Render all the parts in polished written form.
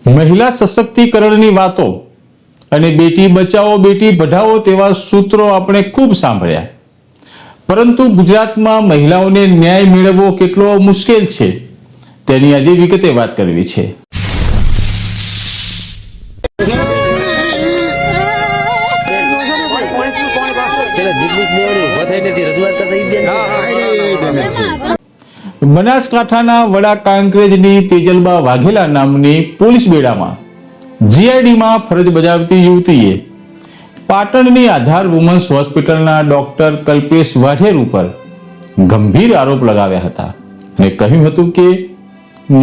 મહિલા સશક્તિકરણની વાતો અને બેટી બચાવો બેટી પઢાઓ તેવા સૂત્રો આપણે ખૂબ સાંભળ્યા, પરંતુ ગુજરાતમાં મહિલાઓને ન્યાય મેળવવો કેટલો મુશ્કેલ છે તેની આજે વિગતે વાત કરવી છે। બનાસકાંઠાના વડા કાંકરેજની તેજલબા વાઘેલા નામની પોલીસ બેડામાં જીઆઈડીમાં ફરજ બજાવતી યુવતીએ પાટણની આધાર વુમન્સ હોસ્પિટલના ડોક્ટર કલ્પેશ વાઢેર ઉપર ગંભીર આરોપ લગાવ્યા હતા અને કહ્યું હતું કે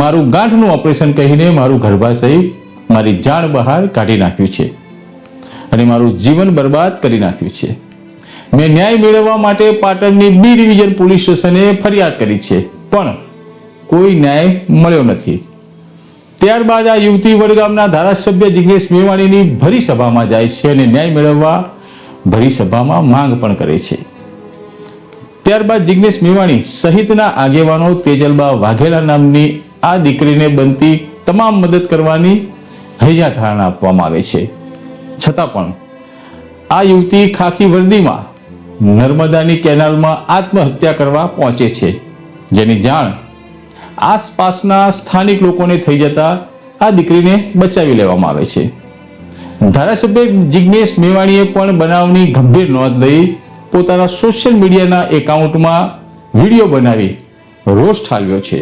મારું ગાંઠનું ઓપરેશન કહીને મારું ગર્ભાશય મારી જાણ બહાર કાઢી નાખ્યું છે અને મારું જીવન બરબાદ કરી નાખ્યું છે। મેં ન્યાય મેળવવા માટે પાટણની બી ડિવિઝન પોલીસ સ્ટેશને ફરિયાદ કરી છે, પણ કોઈ ન્યાય મળ્યો નથી। ત્યારબાદ આ યુવતી વડગામના ધારાસભ્ય જિગ્નેશ મેવાણીની ભરી સભામાં જાય છે અને ન્યાય મેળવવા ભરી સભામાં માંગ પણ કરે છે। ત્યારબાદ જિગ્નેશ મેવાણી સહિતના આગેવાનો તેજલબા વાઘેલા નામની આ દીકરીને બનતી તમામ મદદ કરવાની હૈયા ધારણા આપવામાં આવે છે, છતાં પણ આ યુવતી ખાખી વર્દીમાં નર્મદાની કેનાલમાં આત્મહત્યા કરવા પહોંચે છે, જેની જાણ આસપાસના સ્થાનિક લોકોને થઈ જતા આ દીકરીને બચાવી લેવામાં આવે છે। ધારાસભ્ય જિગ્નેશ મેવાણીએ પણ બનાવની ગંભીર નોંધ લઈ પોતાના સોશિયલ મીડિયાના એકાઉન્ટમાં વિડીયો બનાવી રોષ ઠાલવ્યો છે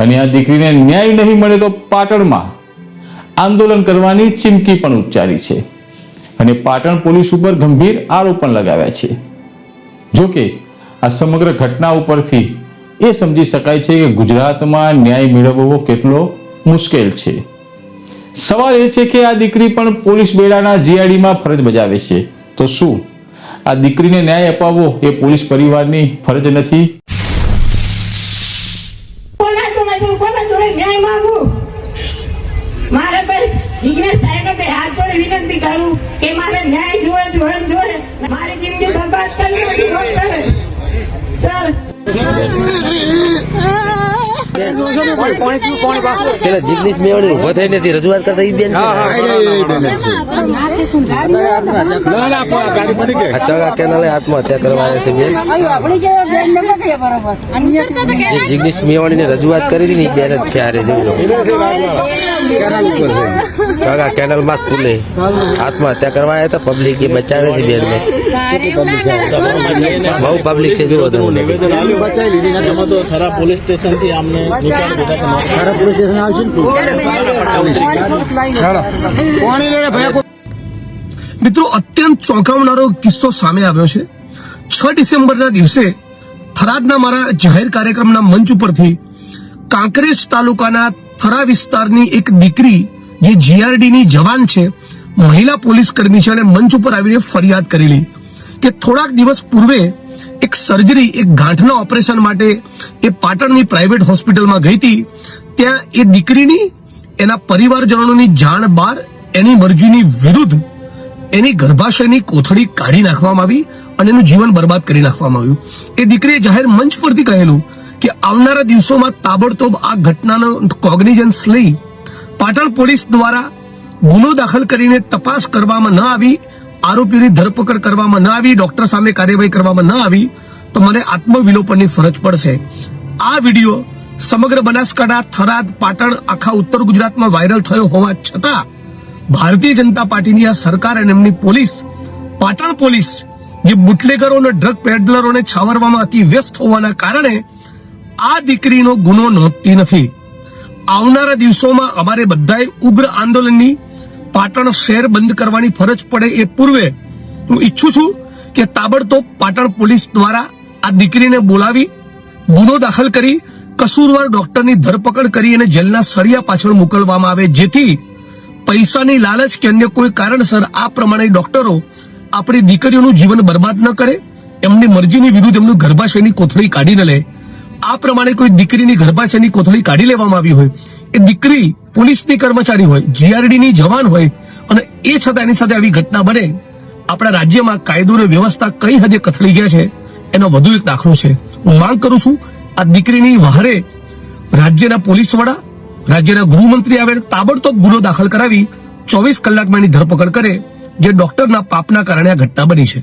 અને આ દીકરીને ન્યાય નહીં મળે તો પાટણમાં આંદોલન કરવાની ચીમકી પણ ઉચ્ચારી છે અને પાટણ પોલીસ ઉપર ગંભીર આરોપ પણ લગાવ્યા છે। જોકે આ સમગ્ર ઘટના ઉપરથી એ સમજી શકાય છે કે ગુજરાતમાં ન્યાય મેળવવો કેટલો મુશ્કેલ છે। સવાલ એ છે કે આ દીકરી પણ પોલીસ બેડાના જીઆઈડીમાં ફરજ બજાવે છે, તો શું આ દીકરીને ન્યાય અપાવવો એ પોલીસ પરિવારની ફરજ નથી? મારે બસ જિગ્નેશ સાહેબને હાથ જોડે વિનંતી કરું કે મારે ન્યાય જોડે મારી જિંદગી બરબાદ કરી નથી સર। જિગ્નેશ મેવાણી ઉભો થઈને રજૂઆત કરતા ઈ બેન છે કેનાલે આત્મહત્યા કરવા છે બેન। જિગ્નેશ મેવાણી ને રજૂઆત કરી હતી ને બેન જ છે આરે ચગા કેનાલ માં ખુલે આત્મહત્યા કરવા આવ્યા હતા, પબ્લિક એ બચાવે છે બેન ને, બહુ પબ્લિક છે જો પોલીસ સ્ટેશન થી આમને મિત્રો, અત્યંત ચોંકાવનારો કિસ્સો સામે આવ્યો છે। 6 ડિસેમ્બરના દિવસે થરાદના મારા જાહેર કાર્યક્રમના મંચ ઉપરથી કાંકરેજ તાલુકાના થરા વિસ્તારની એક દીકરી જે જીઆરડીની જવાન છે, મહિલા પોલીસ કર્મી છે, અને મંચ ઉપર આવીને ફરિયાદ કરેલી કે થોડાક દિવસ પૂર્વે એક સર્જરી, એક ગાંઠના ઓપરેશન માટે એ પાટણની પ્રાઇવેટ હોસ્પિટલમાં ગઈ હતી। ત્યાં એ દીકરીની એના પરિવારજનોની જાણ બહાર એની મરજીની વિરુદ્ધ એની ગર્ભાશયની કોથળી કાઢી નાખવામાં આવી અને એનું જીવન બરબાદ કરી નાખવામાં આવ્યું। એ દીકરીએ જાહેર મંચ પરથી કહેલું કે આવનારા દિવસોમાં તાબડતોબ આ ઘટનાનો કોગ્નિઝન્સ લઈ પાટણ પોલીસ દ્વારા ગુનો દાખલ કરીને તપાસ કરવામાં ન આવી, આરોપીની ધરપકડ કરવામાં ન આવી, ડોક્ટર સામે કાર્યવાહી કરવામાં ન આવી તો મને આત્મવિલોપનની ફરજ પડશે। આ વિડીયો સમગ્ર બનાસકાંઠા, થરાદ, પાટણ, આખા ઉત્તર ગુજરાતમાં વાયરલ થયો હોવા છતાં ભારતીય જનતા પાર્ટીની આ સરકાર અને એમની પોલીસ, પાટણ પોલીસ, જે બુટલેગરો અને ડ્રગ પેડલરોને છાવરવામાં અતિ વ્યસ્ત હોવાના કારણે આ દીકરીનો ગુનો નોંધતી નથી। આવનારા દિવસોમાં અમારે બધાએ ઉગ્ર આંદોલનની, પાટણ શહેર બંધ કરવાની ફરજ પડે એ પૂર્વે હું ઈચ્છું છું કે તાબડતોબ પાટણ પોલીસ દ્વારા આ દીકરીને બોલાવી ગુનો દાખલ કરી કસૂરવાર ડોક્ટરની ધરપકડ કરી અને જેલના સળિયા પાછળ મોકલવામાં આવે, જેથી પૈસાની લાલચ કે અન્ય કોઈ કારણસર આ પ્રમાણે ડોક્ટરો આપણી દીકરીઓનું જીવન બરબાદ ન કરે, એમની મરજીની વિરુદ્ધ એમનું ગર્ભાશયની કોથળી કાઢી ન લે। આ પ્રમાણે કોઈ દીકરીની ગર્ભાશયની કોથળી કાઢી લેવામાં આવી હોય, એ દીકરી પોલીસની કર્મચારી હોય, જીઆરડીની જવાન હોય અને એ છતાં એની સાથે આવી ઘટના બને, આપણા રાજ્યમાં કાયદો અને વ્યવસ્થા કઈ હદે કથળી ગયા છે એનો વધુ એક દાખલો છે। હું માંગ કરું છું આ દીકરીની વહારે રાજ્યના પોલીસ વડા, રાજ્યના ગૃહમંત્રી આવે તાબડતોબ ગુનો દાખલ કરાવી 24 કલાકમાં એની ધરપકડ કરે, જે ડોક્ટરના પાપના કારણે આ ઘટના બની છે.